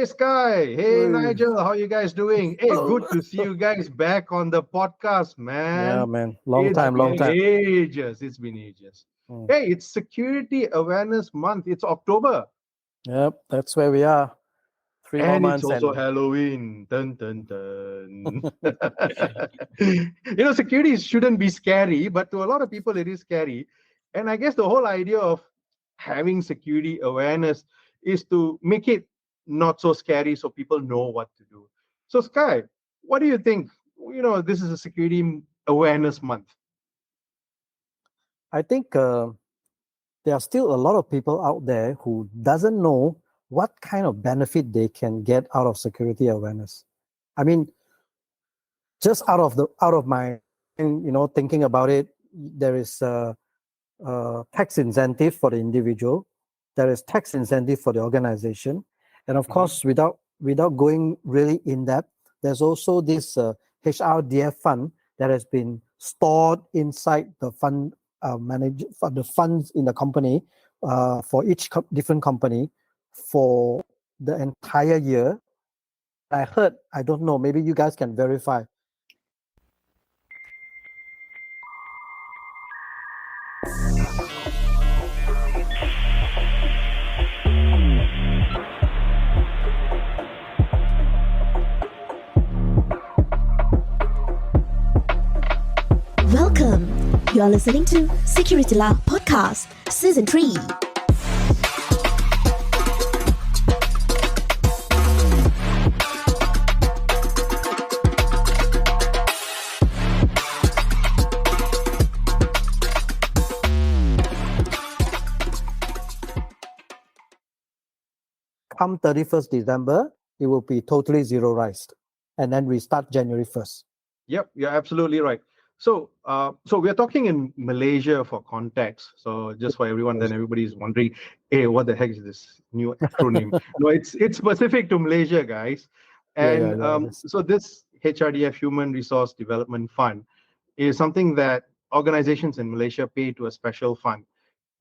Hey Sky, hey Hey. Nigel, how you guys doing? Hey, good to see you guys back on the podcast, Yeah, man. man. It's Long been time. ages. It's been ages. Mm. Hey, it's Security Awareness Month. It's October, Yep, that's where we are. 3 more and it's months also and Halloween. Dun dun dun. Security shouldn't be scary, but to a lot of people, it is scary. And I guess the whole idea of having security awareness is to make it not so scary so people know what to do. So, Sky, what do you think? This is a security awareness month. I think there are still a lot of people out there who doesn't know what kind of benefit they can get out of security awareness. I mean, just out of my thinking about it, there is tax incentive for the individual, there is tax incentive for the organization, and of course, without going really in depth, there's also this HRDF fund that has been stored inside the fund for the funds in the company for each different company for the entire year. I heard, I don't know, maybe you guys can verify. Welcome. You are listening to Securitylah Podcast, Season 3. Come 31st December, it will be totally zeroized. And then we start January 1st. Yep, you're absolutely right. So, we're talking in Malaysia for context. So, just for everyone, then everybody's wondering, hey, what the heck is this new acronym? No, it's specific to Malaysia, guys. And so this HRDF, Human Resource Development Fund, is something that organizations in Malaysia pay to a special fund,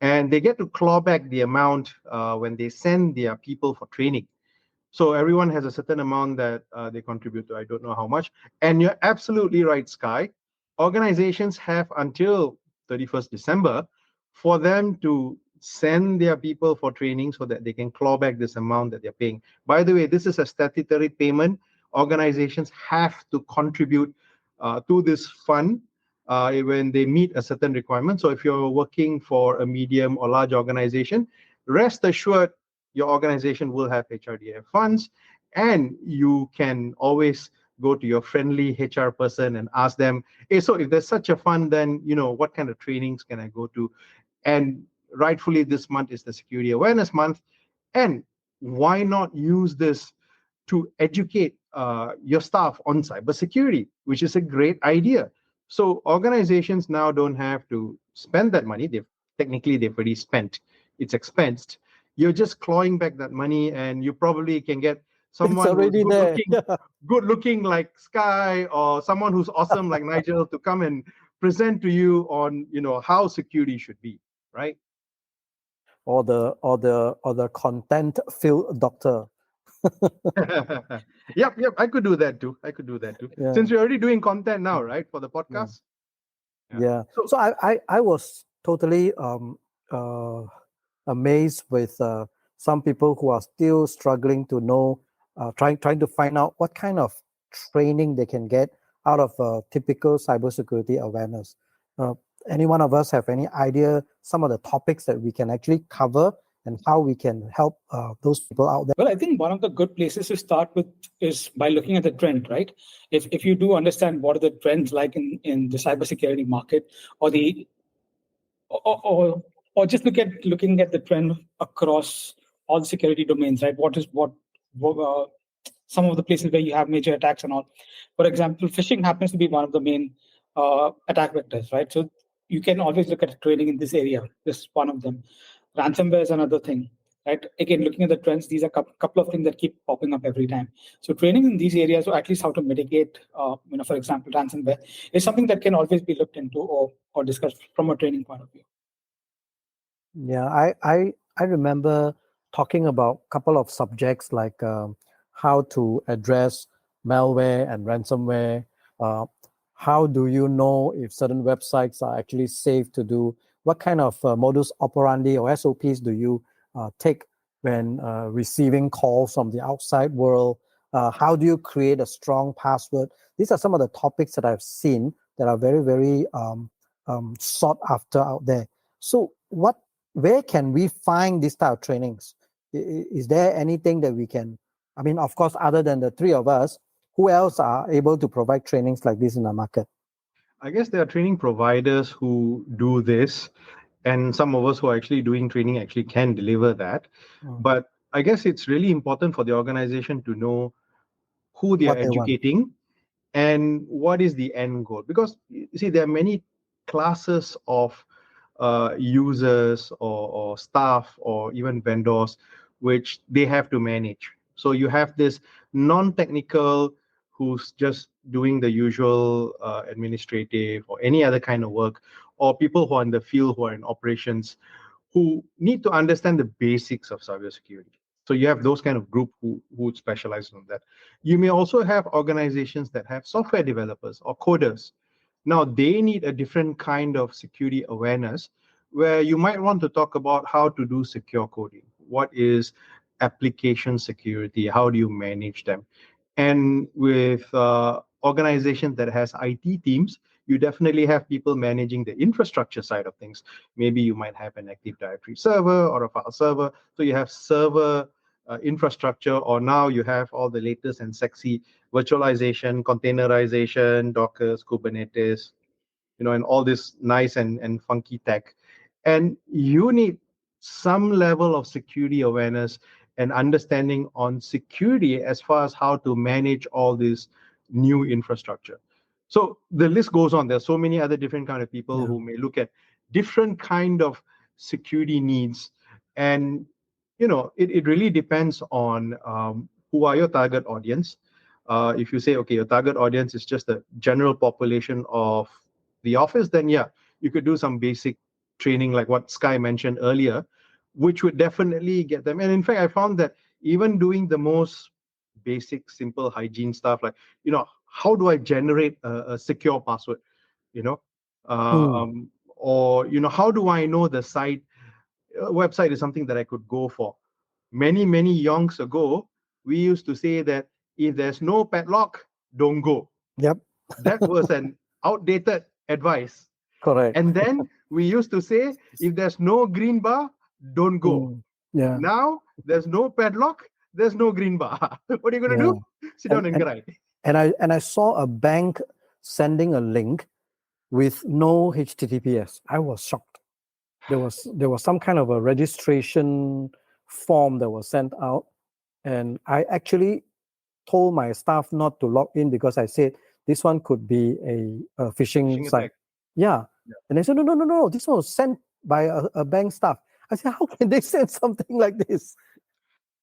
and they get to claw back the amount when they send their people for training. So everyone has a certain amount that they contribute to. I don't know how much. And you're absolutely right, Sky. Organizations have until 31st December for them to send their people for training so that they can claw back this amount that they're paying. By the way, this is a statutory payment. Organizations have to contribute to this fund when they meet a certain requirement. So if you're working for a medium or large organization, rest assured your organization will have HRDF funds, and you can always go to your friendly HR person and ask them, hey, so if there's such a fund, then what kind of trainings can I go to? And rightfully, this month is the Security Awareness Month, and why not use this to educate your staff on cybersecurity, which is a great idea. So organizations now don't have to spend that money. They've already spent. It's expensed. You're just clawing back that money, and you probably can get someone who's good looking like Sky, or someone who's awesome like Nigel to come and present to you on how security should be, right? Or the content field doctor. Yep. I could do that too. Yeah. Since we're already doing content now, right, for the podcast. Yeah. So I was totally amazed with some people who are still struggling to know, trying to find out what kind of training they can get out of typical cybersecurity awareness. Any one of us have any idea some of the topics that we can actually cover and how we can help those people out there? Well, I think one of the good places to start with is by looking at the trend, right? If you do understand what are the trends like in the cybersecurity market, or just looking at the trend across all the security domains, right? What some of the places where you have major attacks and all. For example, phishing happens to be one of the main attack vectors, right? So you can always look at training in this area. This is one of them. Ransomware is another thing, right? Again, looking at the trends, these are a couple of things that keep popping up every time. So training in these areas, or at least how to mitigate, for example, ransomware, is something that can always be looked into or discussed from a training point of view. Yeah, I remember talking about a couple of subjects like how to address malware and ransomware. How do you know if certain websites are actually safe to do? What kind of modus operandi or SOPs do you take when receiving calls from the outside world? How do you create a strong password? These are some of the topics that I've seen that are very, very sought after out there. So where can we find these type of trainings? Is there anything that we can, I mean, of course, other than the three of us, who else are able to provide trainings like this in the market? I guess there are training providers who do this, and some of us who are actually doing training actually can deliver that. But I guess it's really important for the organization to know who they are What they want. educating and what is the end goal. Because you see, there are many classes of users or staff or even vendors which they have to manage. So you have this non-technical who's just doing the usual administrative or any other kind of work, or people who are in the field, who are in operations, who need to understand the basics of cybersecurity. So you have those kind of group who would specialize on that. You may also have organizations that have software developers or coders. Now they need a different kind of security awareness, where you might want to talk about how to do secure coding. What is application security? How do you manage them? And with organizations that has IT teams, you definitely have people managing the infrastructure side of things. Maybe you might have an Active Directory server or a file server. So you have server infrastructure, or now you have all the latest and sexy virtualization, containerization, Docker, Kubernetes, and all this nice and funky tech. And you need some level of security awareness and understanding on security as far as how to manage all this new infrastructure. So the list goes on. There's so many other different kind of people who may look at different kind of security needs. And, it really depends on who are your target audience. If you say, okay, your target audience is just the general population of the office, then yeah, you could do some basic training like what Sky mentioned earlier, which would definitely get them. And in fact, I found that even doing the most basic, simple hygiene stuff, like, how do I generate a secure password, you know, or, how do I know the website is something that I could go for? Many, many yonks ago, we used to say that if there's no padlock, don't go. Yep. That was an outdated advice. Correct. And then we used to say, if there's no green bar, don't go. Yeah. Now there's no padlock, there's no green bar. What are you going to do? Sit down and cry. And I saw a bank sending a link with no HTTPS. I was shocked. There was some kind of a registration form that was sent out, and I actually told my staff not to log in because I said this one could be a phishing site. Yeah. And they said, no, this one was sent by a bank staff. I said, how can they send something like this?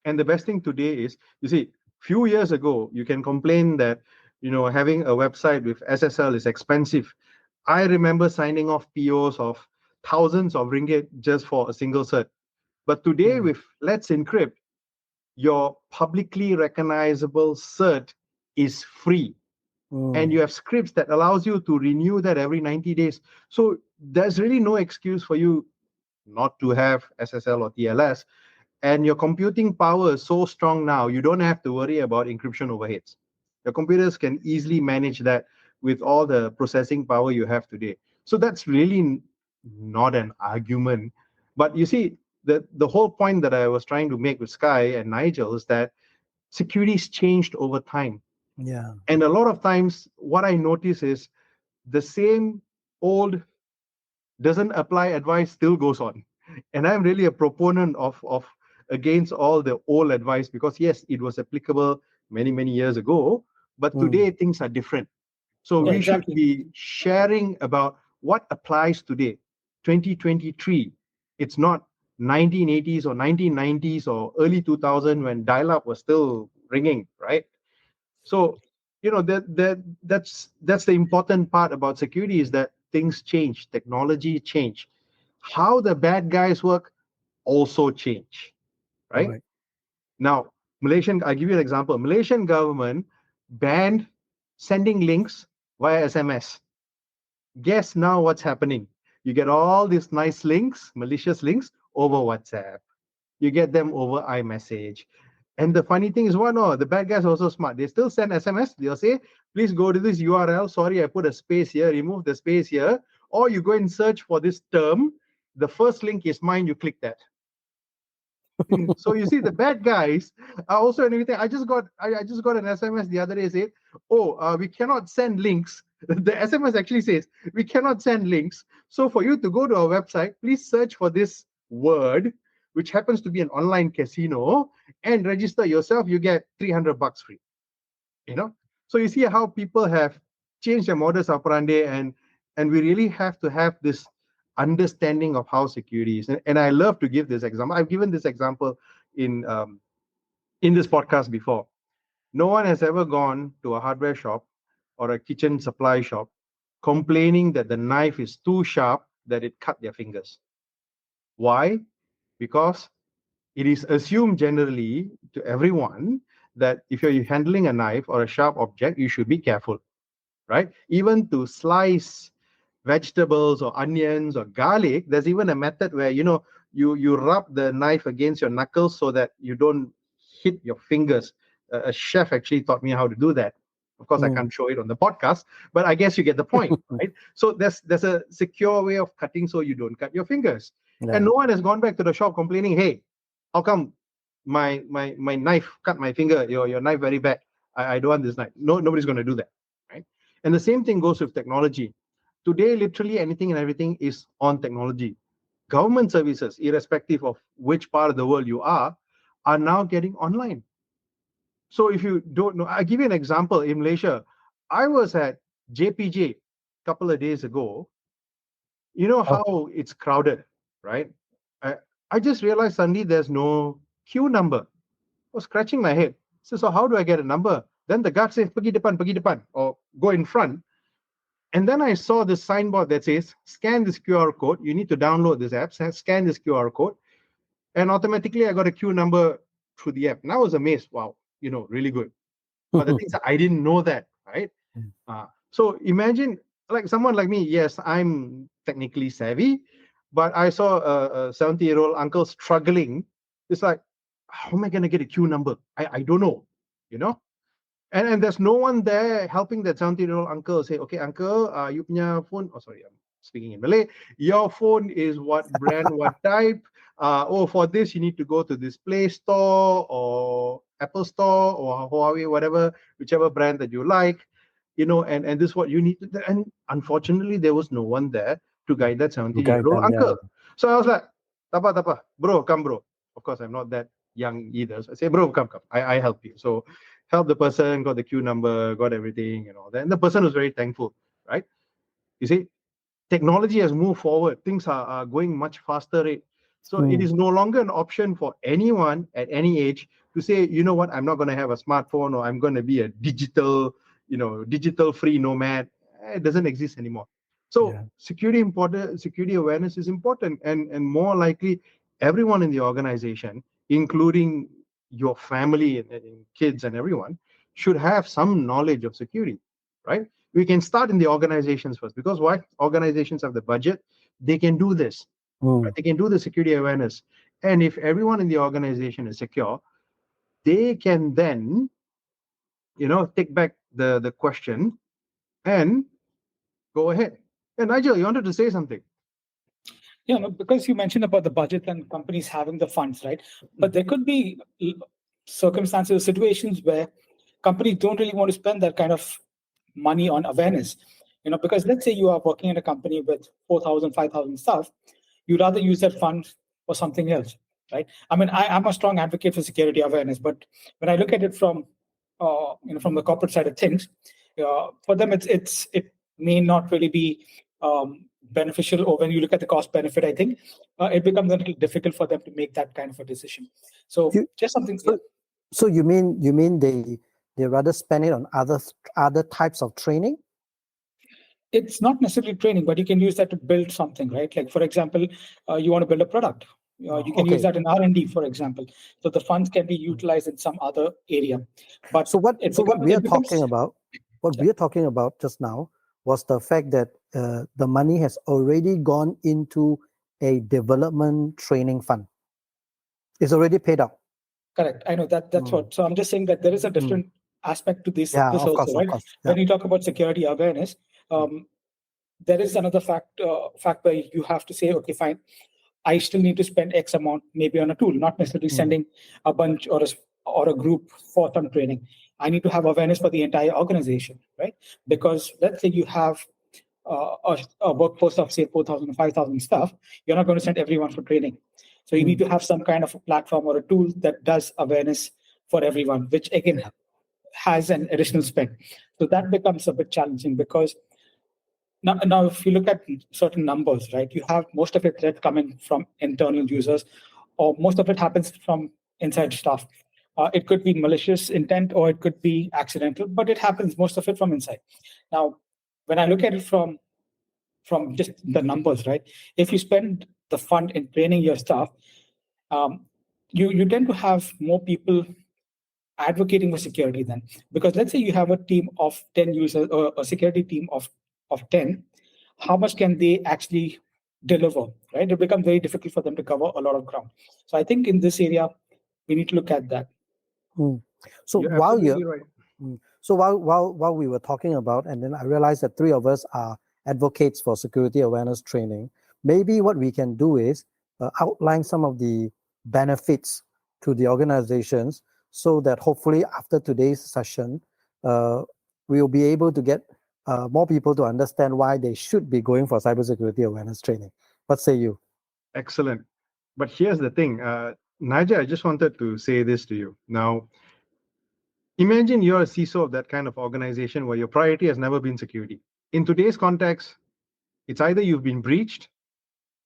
And the best thing today is, you see, few years ago, you can complain that, having a website with SSL is expensive. I remember signing off POs of thousands of ringgit just for a single cert. But today with Let's Encrypt, your publicly recognizable cert is free. And you have scripts that allows you to renew that every 90 days. So there's really no excuse for you not to have SSL or TLS. And your computing power is so strong now, you don't have to worry about encryption overheads. Your computers can easily manage that with all the processing power you have today. So that's really not an argument. But you see, the whole point that I was trying to make with Sky and Nigel is that security's changed over time. Yeah. And a lot of times, what I notice is the same old doesn't apply advice still goes on. And I'm really a proponent of against all the old advice, because yes, it was applicable many, many years ago, but today things are different. So we should be sharing about what applies today, 2023. It's not 1980s or 1990s or early 2000 when dial-up was still ringing, right? So, that's the important part about security, is that things change, technology change. How the bad guys work also change, right? Now, I'll give you an example. Malaysian government banned sending links via SMS. Guess now what's happening? You get all these nice links, malicious links, over WhatsApp. You get them over iMessage. And the funny thing is, no, the bad guys are also smart. They still send SMS. They'll say, please go to this URL. Sorry, I put a space here. Remove the space here. Or you go and search for this term. The first link is mine. You click that. So you see, the bad guys are also anything. I just got an SMS the other day saying, we cannot send links. The SMS actually says we cannot send links. So for you to go to our website, please search for this word, which happens to be an online casino, and register yourself. You get $300 free. So you see how people have changed their modus operandi, and we really have to have this understanding of how security is. And I love to give this example. I've given this example in this podcast before. No one has ever gone to a hardware shop or a kitchen supply shop complaining that the knife is too sharp that it cut their fingers. Why? Because it is assumed generally to everyone that if you're handling a knife or a sharp object, you should be careful, right? Even to slice vegetables or onions or garlic, there's even a method where you rub the knife against your knuckles so that you don't hit your fingers. A chef actually taught me how to do that. Of course, I can't show it on the podcast, but I guess you get the point, right? So there's a secure way of cutting so you don't cut your fingers. Yeah. And no one has gone back to the shop complaining, hey, how come my knife cut my finger? Your knife very bad. I don't want this knife. No, nobody's going to do that, right? And the same thing goes with technology. Today, literally anything and everything is on technology. Government services, irrespective of which part of the world you are now getting online. So if you don't know, I'll give you an example. In Malaysia, I was at JPJ a couple of days ago. You know how it's crowded, right? I just realized suddenly there's no queue number. I was scratching my head. So how do I get a number? Then the guard says, pergi depan, or go in front. And then I saw this signboard that says, scan this QR code. You need to download this app, scan this QR code. And automatically I got a queue number through the app. And I was amazed. Wow, really good. But the thing is, I didn't know that, right? So imagine, like someone like me, yes, I'm technically savvy, but I saw a 70-year-old uncle struggling. It's like, how am I going to get a queue number? I don't know, And there's no one there helping that 70-year-old uncle say, okay, uncle, you punya phone. Oh, sorry, I'm speaking in Malay. Your phone is what brand, what type? For this, you need to go to this Play Store or Apple Store or Huawei, whatever, whichever brand that you like, and this is what you need to do. And unfortunately, there was no one there to guide that 70-year-old uncle. Yeah. So I was like, tapa, bro, come, bro. Of course, I'm not that young either. So I say, bro, come. I help you. So help the person, got the queue number, got everything, and all that. And the person was very thankful, right? You see, technology has moved forward. Things are going much faster rate. So it is no longer an option for anyone at any age to say, you know what, I'm not going to have a smartphone, or I'm going to be a digital free nomad. It doesn't exist anymore. So security awareness is important, and more likely everyone in the organization, including your family and kids and everyone, should have some knowledge of security, right? We can start in the organizations first, because why? Organizations have the budget. They can do this. Right? They can do the security awareness. And if everyone in the organization is secure, they can then, take back the question and go ahead. And Nigel, you wanted to say something. Yeah, no, because you mentioned about the budget and companies having the funds, right? But there could be circumstances, situations where companies don't really want to spend that kind of money on awareness, because let's say you are working in a company with 4,000, 5,000 staff, you'd rather use that fund for something else, right? I mean, I'm a strong advocate for security awareness, but when I look at it from the corporate side of things, for them it may not really be beneficial, or when you look at the cost benefit, I think it becomes a little difficult for them to make that kind of a decision. So just something. So you mean they rather spend it on other types of training? It's not necessarily training, but you can use that to build something, right? Like, for example, you want to build a product. You can use that in R&D, for example. So the funds can be utilized in some other area. But so what we are talking about, we are talking about just now was the fact that the money has already gone into a development training fund. It's already paid out. Correct. I know that's what. So I'm just saying that there is a different aspect to this. Yeah, this of also, course, right? of course. Yeah. When you talk about security awareness, there is another fact where you have to say, okay, fine, I still need to spend X amount maybe on a tool, not necessarily sending a bunch or a group for some training. I need to have awareness for the entire organization, right? Because let's say you have a workforce of say 4,000 or 5,000 staff, you're not going to send everyone for training. So you need to have some kind of a platform or a tool that does awareness for everyone, which again has an additional spend. So that becomes a bit challenging because now if you look at certain numbers, right, you have most of it coming from internal users, or most of it happens from inside staff. It could be malicious intent or it could be accidental, but it happens most of it from inside. Now, when I look at it from just the numbers, right, if you spend the fund in training your staff, you tend to have more people advocating for security then. Because let's say you have a team of 10 users or a security team of 10, how much can they actually deliver, right? It becomes very difficult for them to cover a lot of ground. So I think in this area, we need to look at that. So You're while absolutely right. So while we were talking about, and then I realized that three of us are advocates for security awareness training, maybe what we can do is outline some of the benefits to the organizations so that hopefully after today's session, we'll be able to get more people to understand why they should be going for cybersecurity awareness training. What say you? Excellent. But here's the thing, Naja, I just wanted to say this to you. Now, imagine you're a CISO of that kind of organization where your priority has never been security. In today's context, it's either you've been breached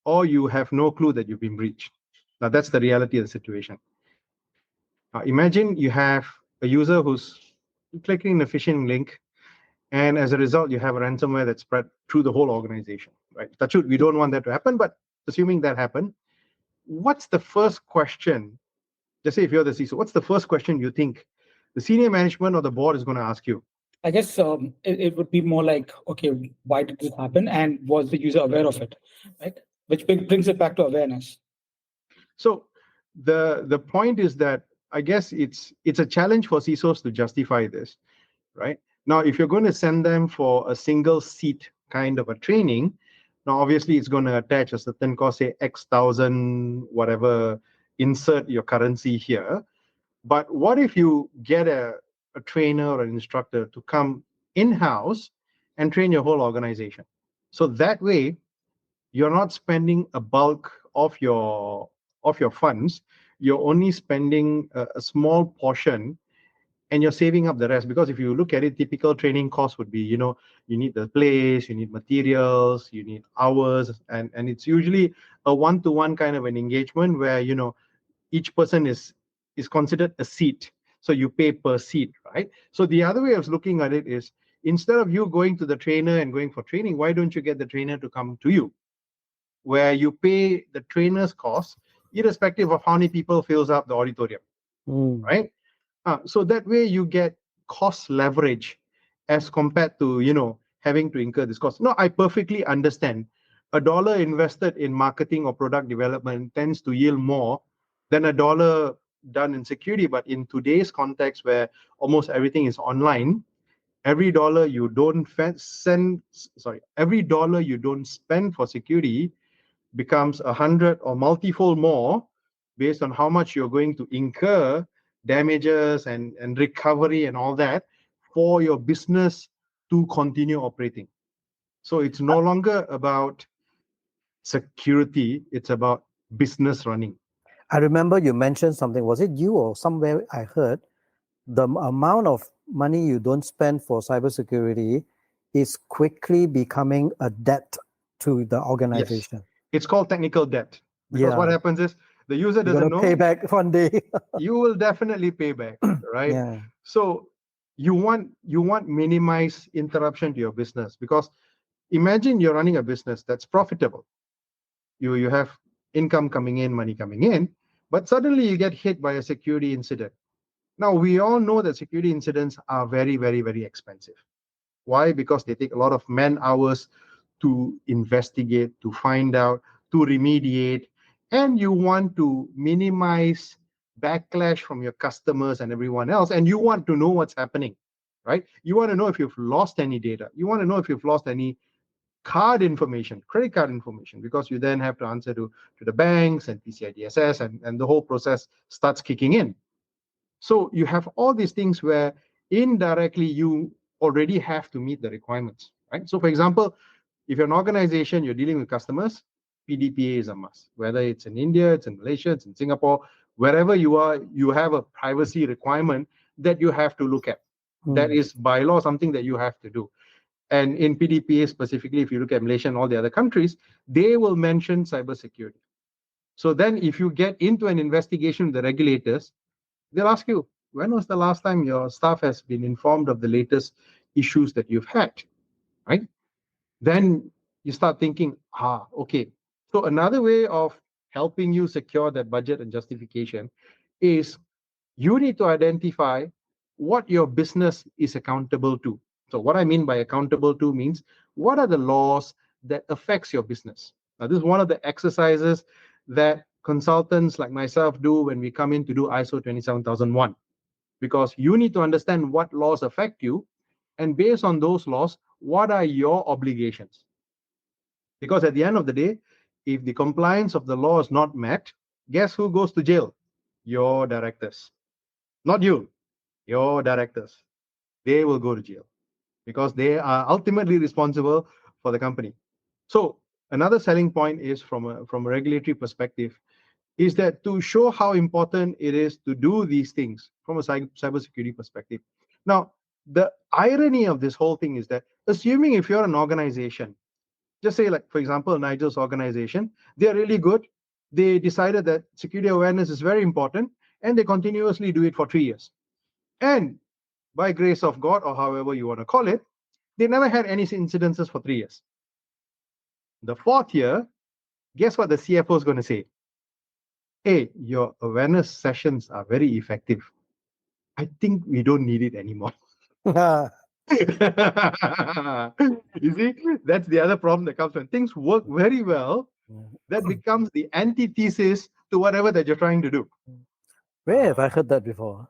or you have no clue that you've been breached. Now, that's the reality of the situation. Imagine you have a user who's clicking the phishing link, and as a result, you have a ransomware that's spread through the whole organization, right? That's what we don't want that to happen, but assuming that happened, what's the first question? Just say if you're the CISO, what's the first question you think the senior management or the board is going to ask you? I guess it would be more like, okay, why did this happen, and was the user aware of it, right? Which brings it back to awareness. So the point is that I guess it's a challenge for CISOs to justify this, right? Now, if you're going to send them for a single seat kind of a training, now obviously it's going to attach a certain cost, say X thousand, whatever, insert your currency here. But what if you get a trainer or an instructor to come in-house and train your whole organization? So that way, you're not spending a bulk of your funds. You're only spending a small portion, and you're saving up the rest. Because if you look at it, typical training costs would be, you need the place, you need materials, you need hours, and it's usually a one-to-one kind of an engagement where each person is considered a seat. So you pay per seat, right? So the other way of looking at it is, instead of you going to the trainer and going for training, why don't you get the trainer to come to you, where you pay the trainer's cost, irrespective of how many people fills up the auditorium, right? So that way you get cost leverage as compared to, having to incur this cost. No, I perfectly understand. $1 invested in marketing or product development tends to yield more than $1 done in security. But in today's context, where almost everything is online, every dollar you don't spend for security becomes 100 or multifold more based on how much you're going to incur damages and recovery and all that for your business to continue operating. So it's no longer about security, it's about business running. I remember you mentioned something. Was it you or somewhere I heard the amount of money you don't spend for cybersecurity is quickly becoming a debt to the organization? Yes. It's called technical debt. Because what happens is the user doesn't know. Pay back one day. You will definitely pay back, right? Yeah. So you want minimize interruption to your business, because imagine you're running a business that's profitable. You have income coming in, money coming in, but suddenly you get hit by a security incident. Now, we all know that security incidents are very, very, very expensive. Why? Because they take a lot of man hours to investigate, to find out, to remediate, and you want to minimize backlash from your customers and everyone else, and you want to know what's happening, right? You want to know if you've lost any data. You want to know if you've lost any card information, credit card information, because you then have to answer to the banks and PCI DSS, and the whole process starts kicking in. So you have all these things where indirectly you already have to meet the requirements, right? So for example, if you're an organization, you're dealing with customers, PDPA is a must. Whether it's in India, it's in Malaysia, it's in Singapore, wherever you are, you have a privacy requirement that you have to look at. That is by law something that you have to do. And in PDPA specifically, if you look at Malaysia and all the other countries, they will mention cybersecurity. So then if you get into an investigation with the regulators, they'll ask you, when was the last time your staff has been informed of the latest issues that you've had, right? Then you start thinking, okay. So another way of helping you secure that budget and justification is you need to identify what your business is accountable to. So what I mean by accountable to means, what are the laws that affects your business? Now, this is one of the exercises that consultants like myself do when we come in to do ISO 27001, because you need to understand what laws affect you, and based on those laws, what are your obligations? Because at the end of the day, if the compliance of the law is not met, guess who goes to jail? Your directors. Not you, your directors. They will go to jail because they are ultimately responsible for the company. So another selling point is from a regulatory perspective, is that to show how important it is to do these things from a cybersecurity perspective. Now, the irony of this whole thing is that, assuming if you're an organization, just say, like, for example, Nigel's organization, they're really good. They decided that security awareness is very important, and they continuously do it for 3 years. And by grace of God, or however you want to call it, they never had any incidences for 3 years. The 4th year, guess what the CFO is going to say? Hey, your awareness sessions are very effective. I think we don't need it anymore. You see, that's the other problem that comes when things work very well. That becomes the antithesis to whatever that you're trying to do. Where have I heard that before?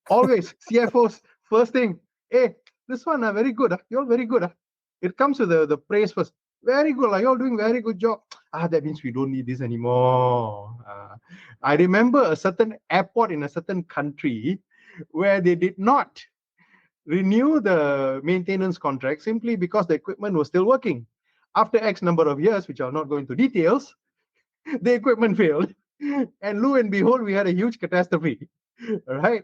Always, CFOs, first thing, hey, this one very good. You're very good. It comes with the praise first. Very good. You're doing very good job. That means we don't need this anymore. I remember a certain airport in a certain country where they did not renew the maintenance contract simply because the equipment was still working. After X number of years, which I'll not go into details, the equipment failed. And lo and behold, we had a huge catastrophe. Right?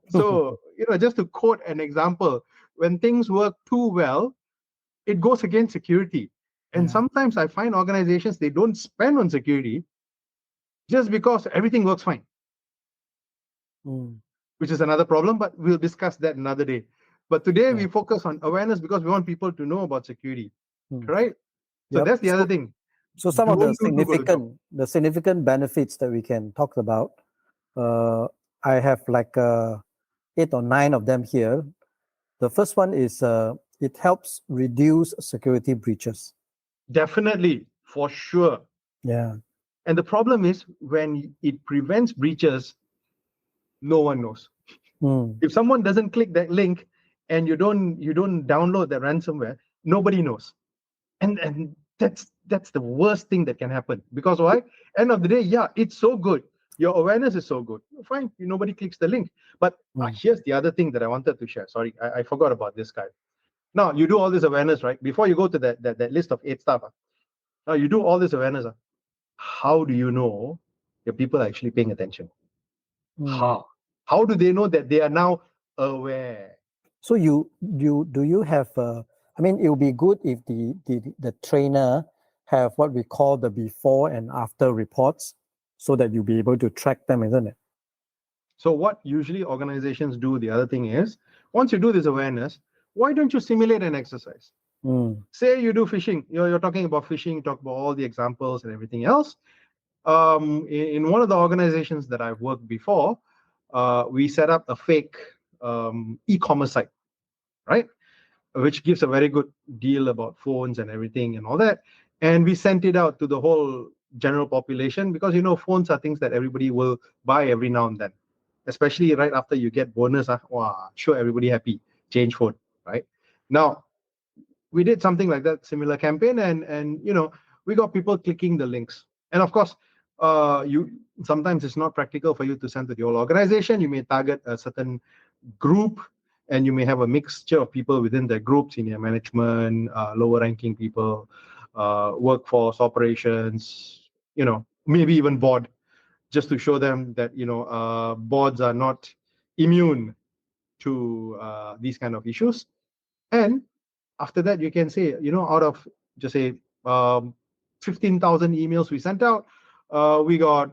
So, just to quote an example, when things work too well, it goes against security. And sometimes I find organizations, they don't spend on security just because everything works fine. Which is another problem, but we'll discuss that another day. But today we focus on awareness because we want people to know about security, right? So that's the other thing. So some of the significant benefits that we can talk about, I have like 8 or 9 of them here. The first one is it helps reduce security breaches. Definitely, for sure. Yeah. And the problem is when it prevents breaches, no one knows. If someone doesn't click that link and you don't download the ransomware, nobody knows. And that's the worst thing that can happen. Because why? End of the day, it's so good. Your awareness is so good. Fine, nobody clicks the link. But here's the other thing that I wanted to share. Sorry, I forgot about this guy. Now, you do all this awareness, right? Before you go to that list of 8 stuff, now you do all this awareness. How do you know your people are actually paying attention? How do they know that they are now aware? So do you have? I mean, it would be good if the trainer have what we call the before and after reports, so that you'll be able to track them, isn't it? So what usually organizations do, the other thing is, once you do this awareness, why don't you simulate an exercise? Say you do phishing, you're talking about phishing, talk about all the examples and everything else. In one of the organizations that I've worked before, we set up a fake e-commerce site, right? Which gives a very good deal about phones and everything and all that. And we sent it out to the whole general population because, phones are things that everybody will buy every now and then, especially right after you get bonus. Wow, sure, everybody happy, change phone, right? Now, we did something like that, similar campaign, and we got people clicking the links. And of course, you sometimes it's not practical for you to send to the whole organization. You may target a certain group, and you may have a mixture of people within the group, senior management, lower ranking people, workforce, operations, maybe even board, just to show them that boards are not immune to these kind of issues. And after that, you can say, out of just say 15,000 emails we sent out, we got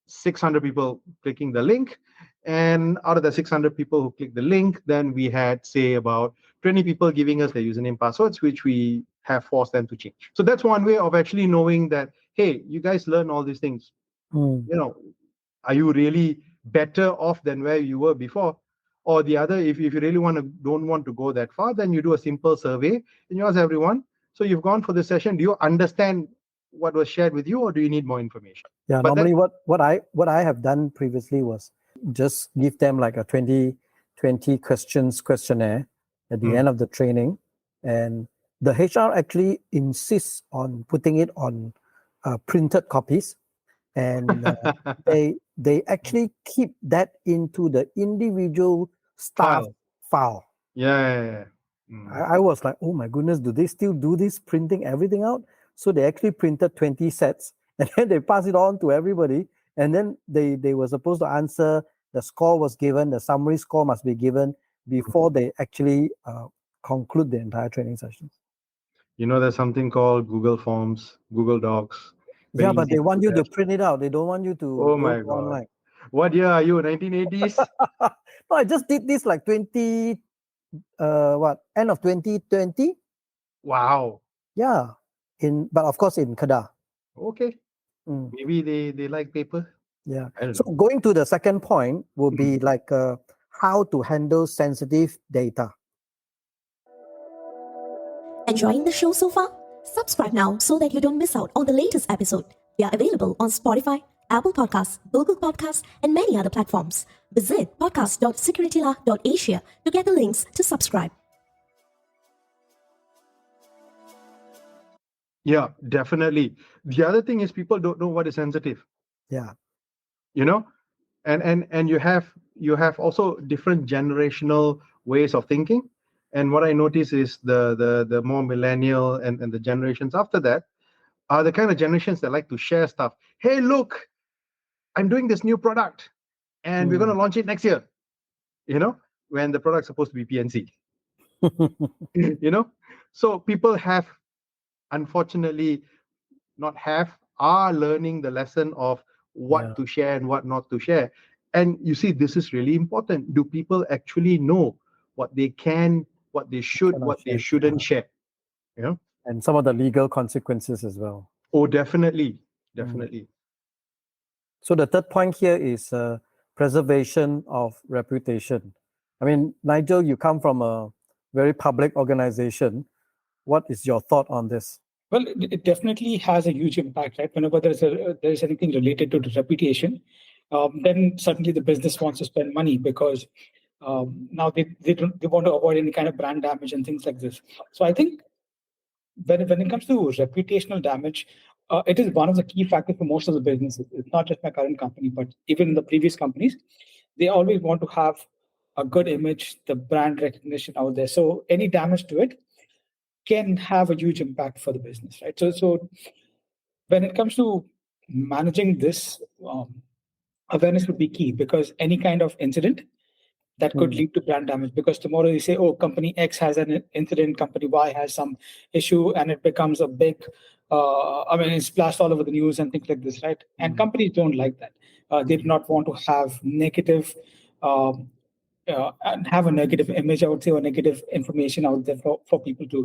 600 people clicking the link. And out of the 600 people who clicked the link, then we had, say, about 20 people giving us their username passwords, which we have forced them to change. So that's one way of actually knowing that, hey, you guys learn all these things. Are you really better off than where you were before? Or the other, if you really don't want to go that far, then you do a simple survey and you ask everyone, so you've gone for the session, do you understand what was shared with you, or do you need more information? Yeah, but normally what I have done previously was just give them like a 20 questions questionnaire at the end of the training, and the HR actually insists on putting it on printed copies, and they actually keep that into the individual staff file. Yeah. I was like, oh my goodness, do they still do this, printing everything out? So they actually printed 20 sets and then they pass it on to everybody. And then they were supposed to answer, the score was given, the summary score must be given before they actually conclude the entire training session. There's something called Google Forms, Google Docs. Yeah, but they want you to print it out. They don't want you to Oh my God. online. What year are you, 1980s? No, I just did this like end of 2020. Wow. Yeah, but of course in Kedah. Okay. Maybe they like paper. Yeah. I don't So know. going to the second point will be like how to handle sensitive data. Enjoying the show so far? Subscribe now so that you don't miss out on the latest episode. We are available on Spotify, Apple Podcasts, Google Podcasts, and many other platforms. Visit podcast.securitylah.asia to get the links to subscribe. Yeah, definitely. The other thing is people don't know what is sensitive. Yeah. And you have also different generational ways of thinking. And what I notice is the more millennial and the generations after that are the kind of generations that like to share stuff. Hey, look, I'm doing this new product and we're going to launch it next year, when the product's supposed to be PNC. So people unfortunately are learning the lesson of what to share and what not to share. And you see, this is really important. Do people actually know what they can, what they should, what they shouldn't share? And some of the legal consequences as well. Oh, definitely. So the third point here is preservation of reputation. I mean, Nigel, you come from a very public organization. What is your thought on this? Well, it definitely has a huge impact, right? Whenever there is anything related to the reputation, then suddenly the business wants to spend money because now they want to avoid any kind of brand damage and things like this. So I think when it comes to reputational damage, it is one of the key factors for most of the businesses. It's not just my current company, but even in the previous companies, they always want to have a good image, the brand recognition out there. So any damage to it can have a huge impact for the business, right? So when it comes to managing this, awareness would be key, because any kind of incident that could lead to brand damage, because tomorrow you say, oh, company X has an incident, company Y has some issue, and it becomes a big, it's splashed all over the news and things like this, right? And companies don't like that. They do not want to have negative and have a negative image, I would say, or negative information out there for people to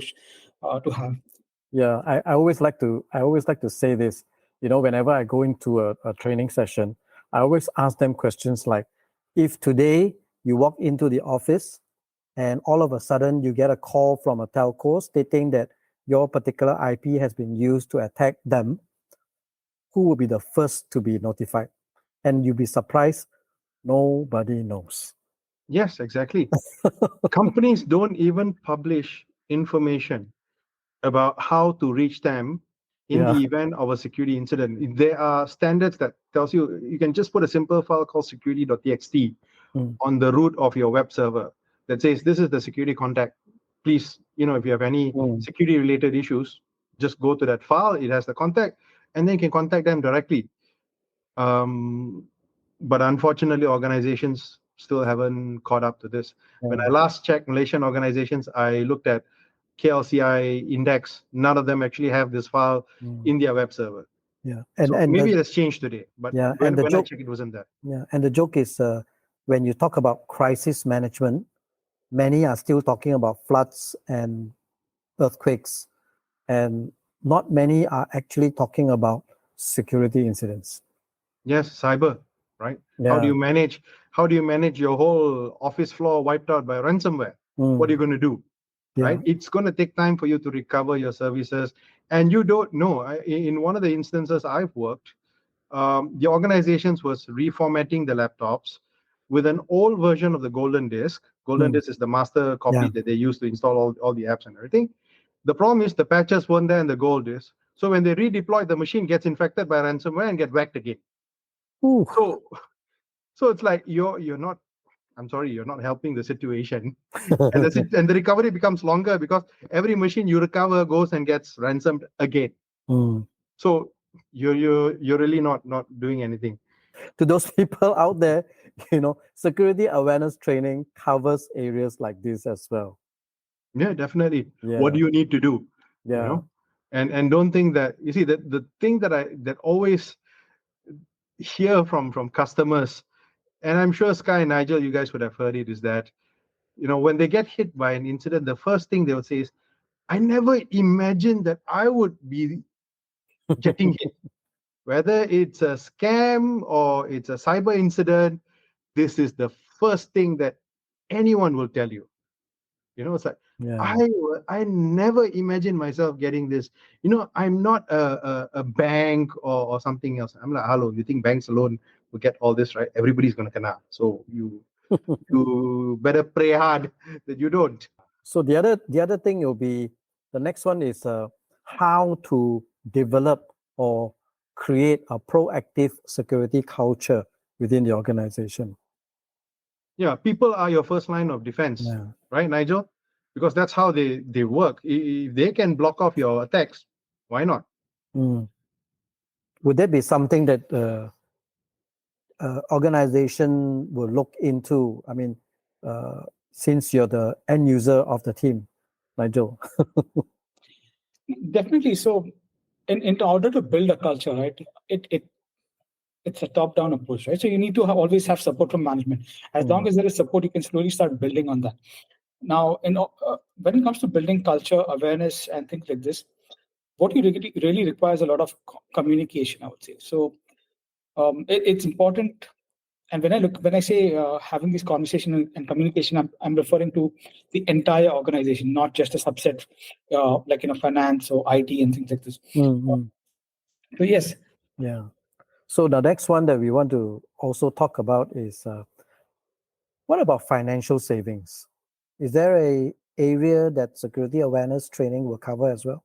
have. Yeah, I always like to say this. Whenever I go into a training session, I always ask them questions like, if today you walk into the office and all of a sudden you get a call from a telco stating that your particular IP has been used to attack them, who will be the first to be notified? And you'll be surprised, nobody knows. Yes, exactly. Companies don't even publish information about how to reach them in the event of a security incident. There are standards that tells you can just put a simple file called security.txt on the root of your web server that says this is the security contact. Please, if you have any security related issues, just go to that file. It has the contact, and then you can contact them directly. But unfortunately, organizations still haven't caught up to this. When I last checked Malaysian organizations, I looked at KLCI index. None of them actually have this file in their web server. Yeah, and maybe it has changed today, but when I checked, it wasn't there. Yeah, and the joke is when you talk about crisis management, many are still talking about floods and earthquakes, and not many are actually talking about security incidents. Yes, cyber, right? Yeah. How do you manage your whole office floor wiped out by ransomware? What are you going to do? Right? It's going to take time for you to recover your services, and you don't know. In one of the instances I've worked, the organizations was reformatting the laptops with an old version of the golden disk. Golden disk is the master copy that they use to install all the apps and everything. The problem is the patches weren't there in the gold disk. So when they redeploy, the machine gets infected by ransomware and get whacked again. Ooh. So it's like you're not. I'm sorry, you're not helping the situation, and the recovery becomes longer because every machine you recover goes and gets ransomed again. So you're really not doing anything. To those people out there, security awareness training covers areas like this as well. Yeah, definitely. What do you need to do? And don't think that, you see, that the thing that always hear from customers, and I'm sure Sky and Nigel, you guys would have heard it, is that when they get hit by an incident, the first thing they would say is, I never imagined that I would be getting hit. Whether it's a scam or it's a cyber incident, this is the first thing that anyone will tell you. It's like, I never imagined myself getting this. I'm not a bank or something else. I'm like, hello, you think banks alone will get all this, right? Everybody's going to kena. So you better pray hard that you don't. So the other thing will be, the next one is how to develop or create a proactive security culture within the organization. Yeah, people are your first line of defense, right, Nigel? Because that's how they work. If they can block off your attacks, why not? Would there be something that organization will look into? I mean, since you're the end user of the team, Nigel. Definitely. So in order to build a culture, right, it's a top-down approach, right? So you need to always have support from management. As long as there is support, you can slowly start building on that. Now, when it comes to building culture, awareness, and things like this, what you really requires a lot of communication, I would say. So it's important. And when I say having this conversation and communication, I'm referring to the entire organization, not just a subset, like finance or IT and things like this. So yes. Yeah. So the next one that we want to also talk about is what about financial savings? Is there a area that security awareness training will cover as well?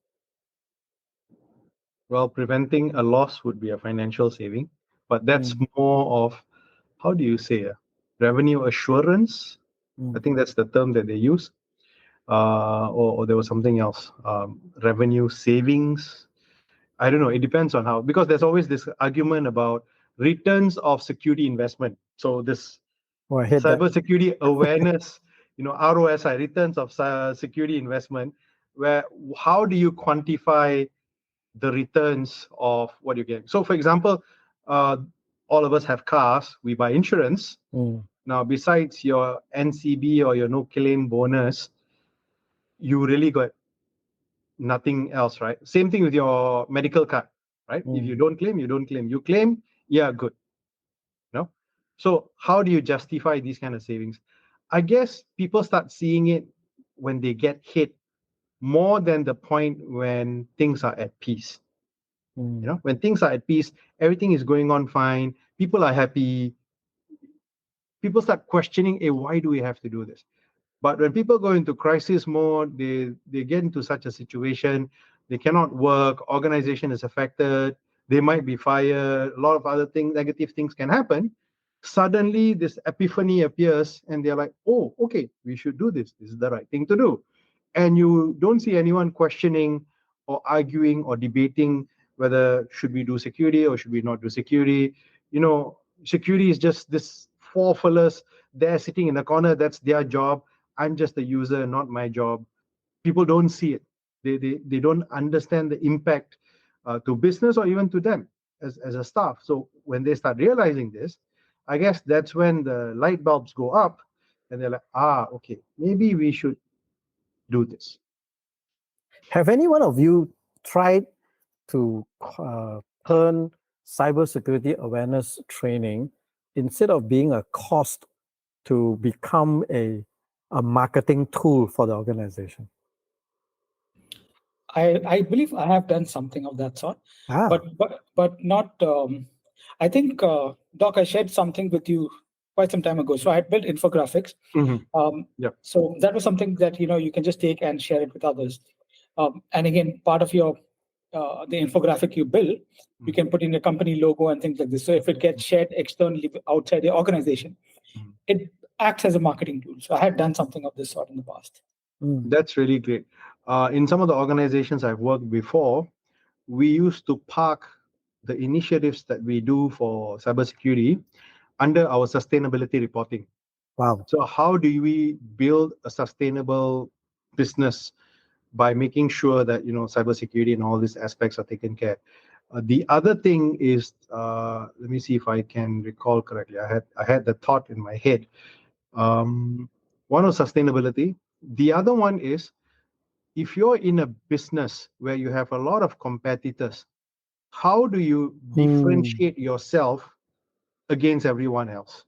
Well, preventing a loss would be a financial saving, but that's more of, how do you say, revenue assurance? I think that's the term that they use. Or there was something else, revenue savings. I don't know. It depends on how, because there's always this argument about returns of security investment. So this cybersecurity awareness, ROSI, returns of security investment, where how do you quantify the returns of what you're getting? So, for example, all of us have cars. We buy insurance. Now, besides your NCB or your no claim bonus, you really got nothing else, right? Same thing with your medical card, right? If you don't claim, you don't claim. You claim, yeah, good. No? So how do you justify these kind of savings? I guess people start seeing it when they get hit more than the point when things are at peace. When things are at peace, everything is going on fine, people are happy, people start questioning, hey, why do we have to do this? But when people go into crisis mode, they get into such a situation, they cannot work, organization is affected, they might be fired, a lot of other things, negative things can happen. Suddenly this epiphany appears and they're like, oh, okay, we should do this. This is the right thing to do. And you don't see anyone questioning or arguing or debating whether should we do security or should we not do security. Security is just this four fellas there sitting in the corner. That's their job. I'm just a user, not my job. People don't see it. They don't understand the impact to business or even to them as a staff. So when they start realizing this, I guess that's when the light bulbs go up and they're like, okay, maybe we should do this. Have any one of you tried to turn cybersecurity awareness training, instead of being a cost, to become a marketing tool for the organization? I believe I have done something of that sort, but not. I think, Doc, I shared something with you quite some time ago. So I had built infographics. So that was something that you can just take and share it with others. And again, part of your the infographic you build, you can put in a company logo and things like this. So if it gets shared externally outside the organization, it acts as a marketing tool. So I had done something of this sort in the past. That's really great. In some of the organizations I've worked before, we used to park the initiatives that we do for cybersecurity under our sustainability reporting. Wow. So how do we build a sustainable business by making sure that cybersecurity and all these aspects are taken care? The other thing is, let me see if I can recall correctly. I had the thought in my head. One was sustainability. The other one is, if you're in a business where you have a lot of competitors, how do you differentiate yourself against everyone else?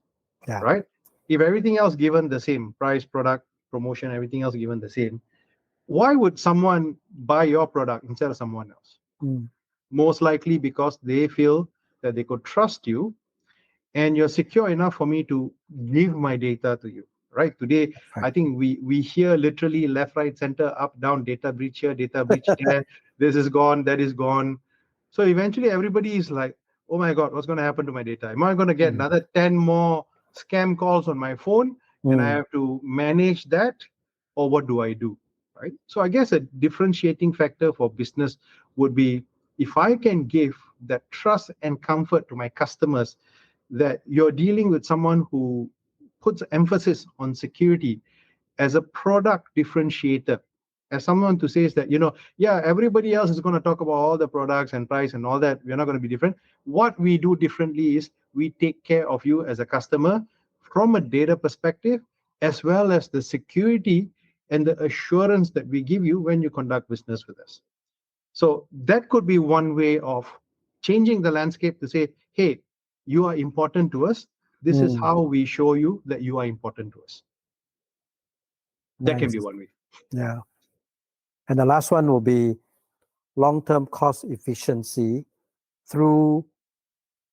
Right? If everything else given the same price, product, promotion, everything else given the same, why would someone buy your product instead of someone else? Most likely because they feel that they could trust you and you're secure enough for me to give my data to you. Right? Today, I think we hear literally left, right, center, up, down, data breach here, data breach there, this is gone, that is gone. So eventually everybody is like, oh my God, what's going to happen to my data? Am I going to get another 10 more scam calls on my phone and I have to manage that? Or what do I do? Right? So I guess a differentiating factor for business would be, if I can give that trust and comfort to my customers that you're dealing with someone who puts emphasis on security as a product differentiator, as someone to say that, everybody else is going to talk about all the products and price and all that. We're not going to be different. What we do differently is we take care of you as a customer from a data perspective, as well as the security and the assurance that we give you when you conduct business with us. So that could be one way of changing the landscape to say, hey, you are important to us. This is how we show you that you are important to us. That can be one way. Yeah. And the last one will be long-term cost efficiency through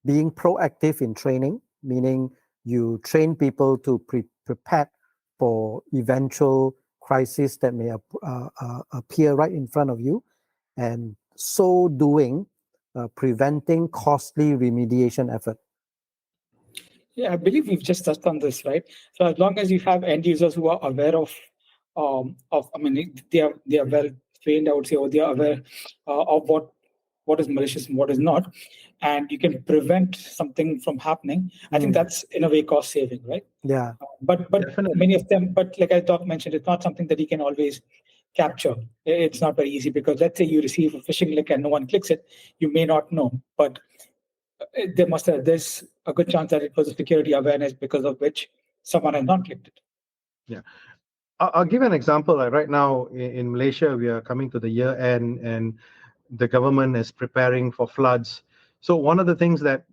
being proactive in training, meaning you train people to prepare for eventual crisis that may appear right in front of you, and so doing, preventing costly remediation effort. Yeah, I believe we've just touched on this, right? So as long as you have end users who are aware of they are well trained, I would say, or they are aware of what is malicious and what is not, and you can prevent something from happening, I think that's in a way cost saving, right? Yeah. But definitely. Many of them, but like I mentioned, it's not something that you can always capture. It's not very easy, because let's say you receive a phishing link and no one clicks it, you may not know, but there's a good chance that it was a security awareness because of which someone has not clicked it. Yeah. I'll give an example. Like right now in Malaysia, we are coming to the year end and the government is preparing for floods. So one of the things that,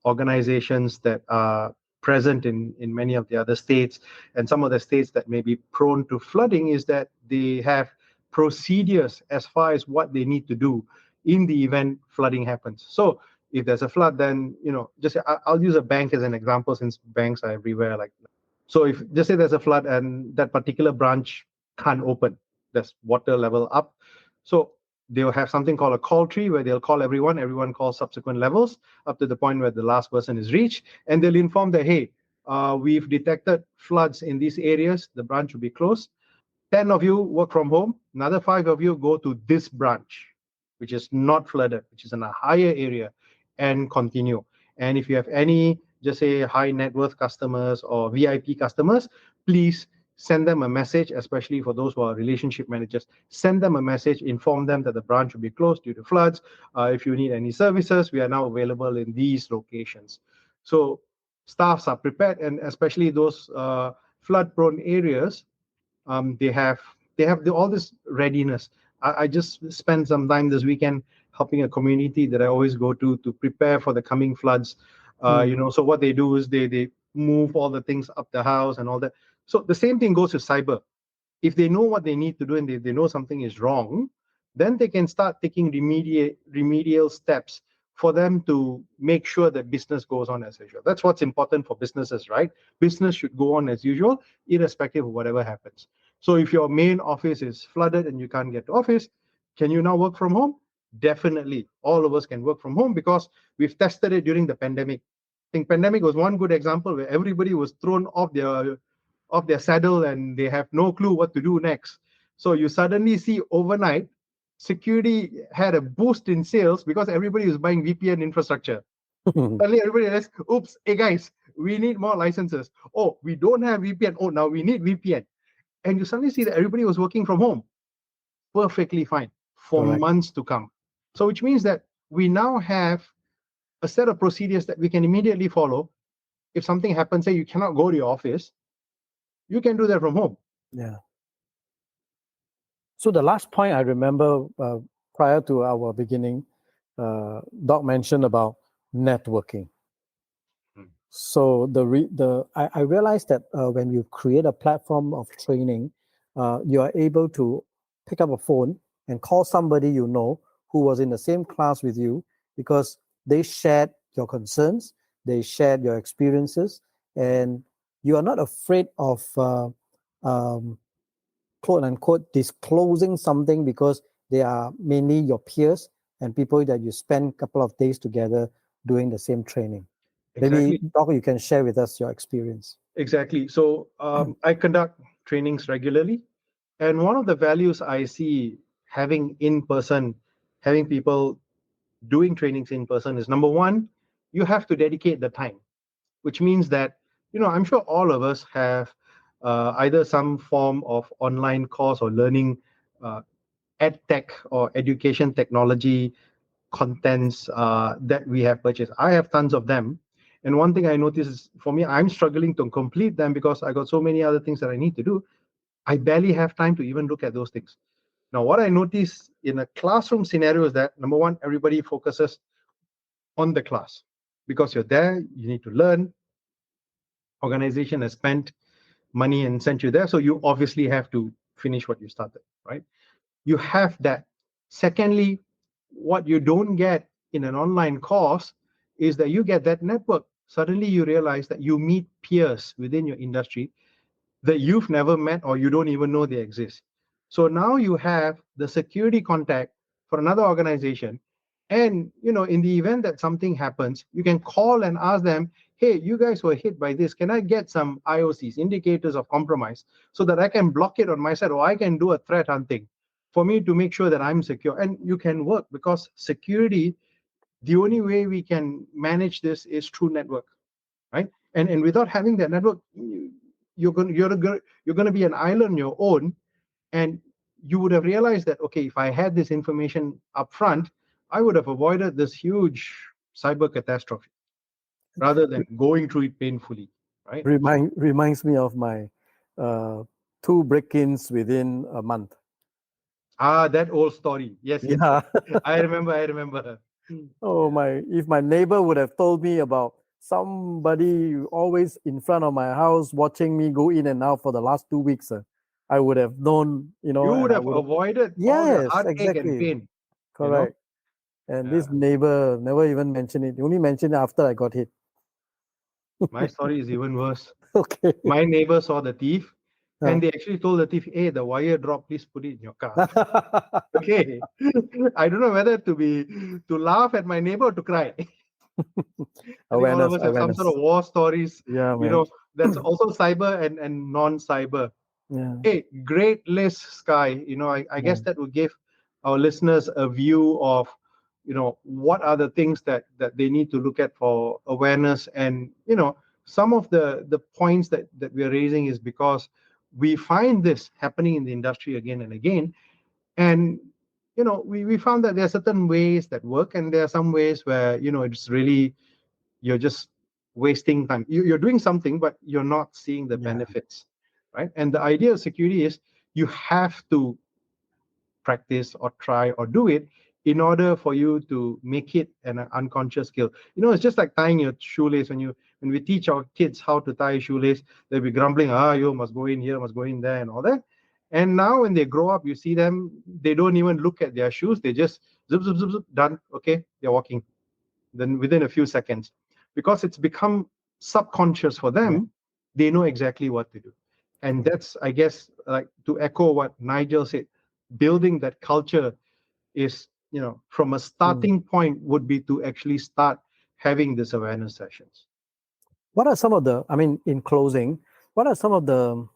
organizations that are present in many of the other states and some of the states that may be prone to flooding is that they have procedures as far as what they need to do in the event flooding happens. So if there's a flood, then, I'll use a bank as an example since banks are everywhere. So if just say there's a flood and that particular branch can't open, there's water level up. So they'll have something called a call tree where they'll call everyone calls subsequent levels up to the point where the last person is reached, and they'll inform that, hey, we've detected floods in these areas, the branch will be closed. 10 of you work from home, another 5 of you go to this branch, which is not flooded, which is in a higher area, and continue. And if you have any, just say, high net worth customers or VIP customers, please send them a message, especially for those who are relationship managers. Send them a message, inform them that the branch will be closed due to floods. If you need any services, we are now available in these locations. So staffs are prepared, and especially those flood-prone areas, they have all this readiness. I just spent some time this weekend helping a community that I always go to prepare for the coming floods. So what they do is they move all the things up the house and all that. So the same thing goes to cyber. If they know what they need to do and they know something is wrong, then they can start taking remedial steps for them to make sure that business goes on as usual. That's what's important for businesses, right? Business should go on as usual, irrespective of whatever happens. So if your main office is flooded and you can't get to office, can you now work from home? Definitely. All of us can work from home because we've tested it during the pandemic. I think pandemic was one good example where everybody was thrown off their saddle and they have no clue what to do next. So you suddenly see overnight, security had a boost in sales because everybody was buying VPN infrastructure. Suddenly everybody realized, oops, hey guys, we need more licenses. Oh, we don't have VPN. Oh, now we need VPN. And you suddenly see that everybody was working from home perfectly fine for Correct. months to come. So which means that we now have a set of procedures that we can immediately follow. If something happens, say you cannot go to your office, you can do that from home. Yeah. So the last point I remember prior to our beginning, Doc mentioned about networking. So I realized that when you create a platform of training, you are able to pick up a phone and call somebody you know who was in the same class with you because they shared your concerns, they shared your experiences, and you are not afraid of quote unquote disclosing something because they are mainly your peers and people that you spend a couple of days together doing the same training. Exactly. Maybe, Doc, you can share with us your experience. Exactly. So I conduct trainings regularly. And one of the values I see having people doing trainings in person is, number one, you have to dedicate the time, which means that, I'm sure all of us have either some form of online course or learning ed tech or education technology contents that we have purchased. I have tons of them. And one thing I notice is, for me, I'm struggling to complete them because I got so many other things that I need to do. I barely have time to even look at those things. Now, what I notice in a classroom scenario is that, number one, everybody focuses on the class because you're there, you need to learn. Organization has spent money and sent you there, so you obviously have to finish what you started, right? You have that. Secondly, what you don't get in an online course is that you get that network. Suddenly you realize that you meet peers within your industry that you've never met or you don't even know they exist. So now you have the security contact for another organization. And in the event that something happens, you can call and ask them, hey, you guys were hit by this. Can I get some IOCs, indicators of compromise, so that I can block it on my side, or I can do a threat hunting for me to make sure that I'm secure? And you can work, because security, the only way we can manage this is through network, right? And without having that network, you're going to be an island on your own. And you would have realized that, okay, if I had this information up front, I would have avoided this huge cyber catastrophe rather than going through it painfully. right? Reminds me of my 2 break-ins within a month. That old story. Yes, yes, Yeah. yes. I remember. Oh my! If my neighbor would have told me about somebody always in front of my house watching me go in and out for the last 2 weeks, I would have known, You would and I have would have. avoided all the Yes, heartache and exactly. pain, you know? Correct. And Yeah. this neighbor never even mentioned it. He only mentioned it after I got hit. My story is even worse. Okay. My neighbor saw the thief, Huh. and they actually told the thief, "Hey, the wire dropped. Please put it in your car." Okay. I don't know whether to laugh at my neighbor or to cry. I think all of us have some sort of war stories, Yeah, man. that's also cyber and non-cyber. Yeah. Hey, great list, Sky. I guess Yeah. that will give our listeners a view of, what are the things that they need to look at for awareness. And, some of the points that we're raising is because we find this happening in the industry again and again. And, we found that there are certain ways that work, and there are some ways where, it's really, you're just wasting time. You're doing something, but you're not seeing the Yeah. benefits, right? And the idea of security is you have to practice or try or do it in order for you to make it an unconscious skill. It's just like tying your shoelace. When we teach our kids how to tie a shoelace, they'll be grumbling, you must go in here, must go in there, and all that. And now when they grow up, you see them, they don't even look at their shoes. They just zip, zip, zip, zip, done. Okay, they're walking. Then within a few seconds, because it's become subconscious for them, they know exactly what to do. And that's, I guess, like to echo what Nigel said, building that culture is, from a starting point would be to actually start having this awareness sessions. What are some of the, in closing, what are some of the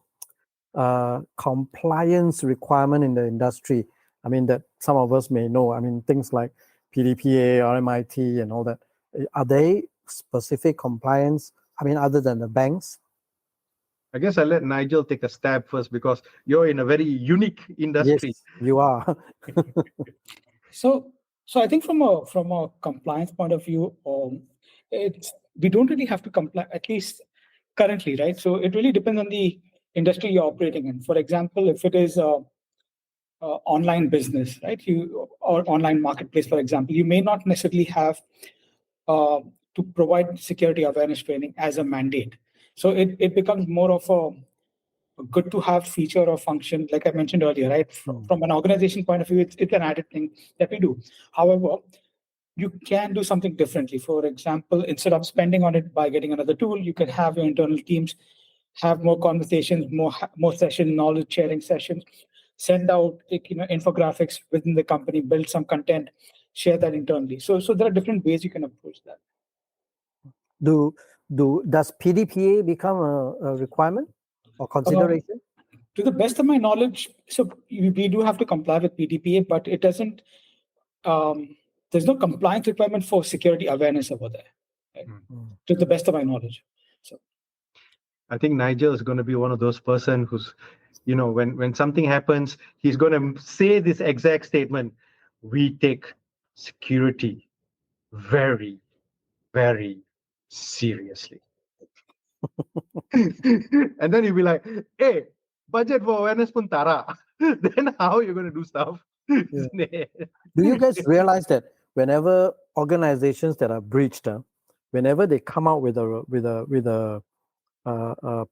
compliance requirement in the industry? That some of us may know. Things like PDPA, RMIT, and all that. Are they specific compliance? Other than the banks? I guess I'll let Nigel take a stab first, because you're in a very unique industry. Yes, you are. So I think from a compliance point of view, we don't really have to comply, at least currently, right? So it really depends on the industry you're operating in. For example, if it is online business, right? Or online marketplace, for example, you may not necessarily have to provide security awareness training as a mandate. So it becomes more of a good to have feature or function, like I mentioned earlier, right? From an organization point of view, it's an added thing that we do. However, you can do something differently. For example, instead of spending on it by getting another tool, you can have your internal teams have more conversations, more session knowledge sharing sessions, send out infographics within the company, build some content, share that internally. So there are different ways you can approach that. Does PDPA become a requirement or consideration? To the best of my knowledge, so we do have to comply with PDPA, but it doesn't. There's no compliance requirement for security awareness over there, right? To the best of my knowledge. So I think Nigel is going to be one of those person who's, when something happens, he's going to say this exact statement: "We take security very, very seriously." And then he'll be like, "Hey, budget for awareness pun tara." Then how are you going to do stuff? Isn't it? Do you guys realize that whenever organizations that are breached, whenever they come out with a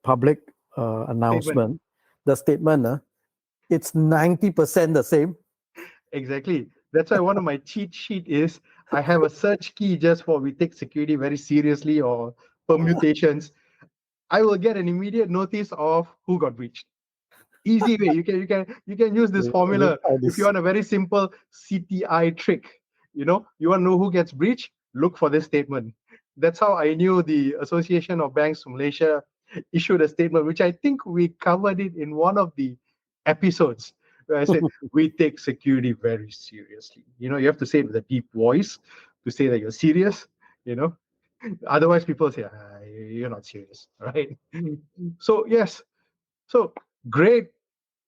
public announcement, the statement, it's 90% the same? Exactly. That's why one of my cheat sheet is I have a search key just for "we take security very seriously" or permutations. I will get an immediate notice of who got breached. Easy way. You can use this formula if you want a very simple CTI trick. You want to know who gets breached? Look for this statement. That's how I knew the Association of Banks Malaysia issued a statement, which I think we covered it in one of the episodes, where I said we take security very seriously. You have to say it with a deep voice to say that you're serious. Otherwise people say, you're not serious, right? So yes, so great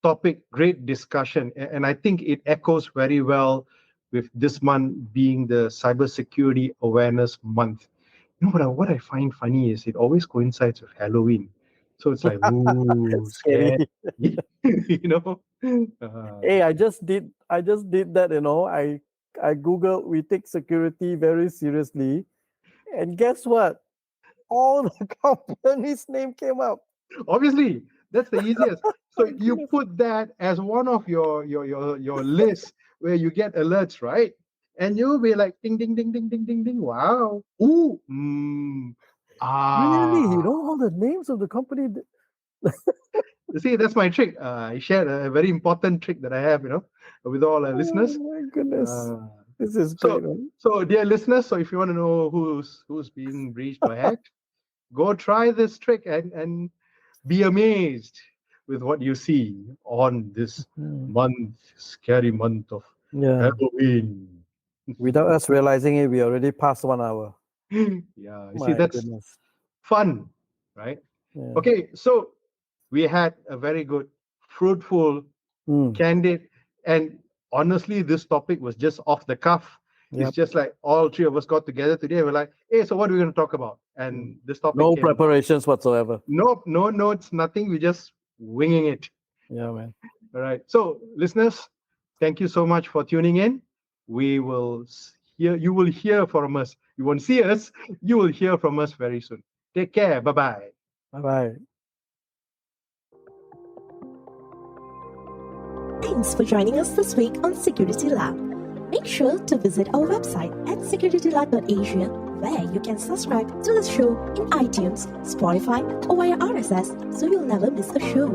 topic, great discussion, and I think it echoes very well with this month being the Cybersecurity Awareness Month. No, but what I find funny is it always coincides with Halloween. So it's like, ooh, Scary. scary. you know? Hey, I just did that, I Googled, we take security very seriously. And guess what? All the company's name came up. Obviously, that's the easiest. So My you goodness. put that as one of your list where you get alerts, right? And you'll be like ding ding ding ding ding ding ding. Wow. Ooh. Really? You Ah. know all the names of the company? You see, that's my trick. I shared a very important trick that I have, with all our listeners. Oh my goodness. Uh, This is so, great, man. so dear listeners, so if you want to know who's being breached or hacked, go try this trick and be amazed with what you see on this month, scary month of Yeah. Halloween. Without us realizing it, we already passed 1 hour. Yeah, you see, My that's goodness. fun, right? Yeah. Okay, so we had a very good, fruitful, candid, and honestly, this topic was just off the cuff. Yep. It's just like all three of us got together today. We're like, hey, so what are we going to talk about? And this topic No came about. preparations whatsoever. No notes, nothing. We're just winging it. Yeah, man. All right. So, listeners, thank you so much for tuning in. We will hear. You will hear from us. You won't see us. You will hear from us very soon. Take care. Bye bye. Bye-bye. Thanks for joining us this week on Securitylah. Make sure to visit our website at securitylah.asia, where you can subscribe to the show in iTunes, Spotify, or via RSS so you'll never miss a show.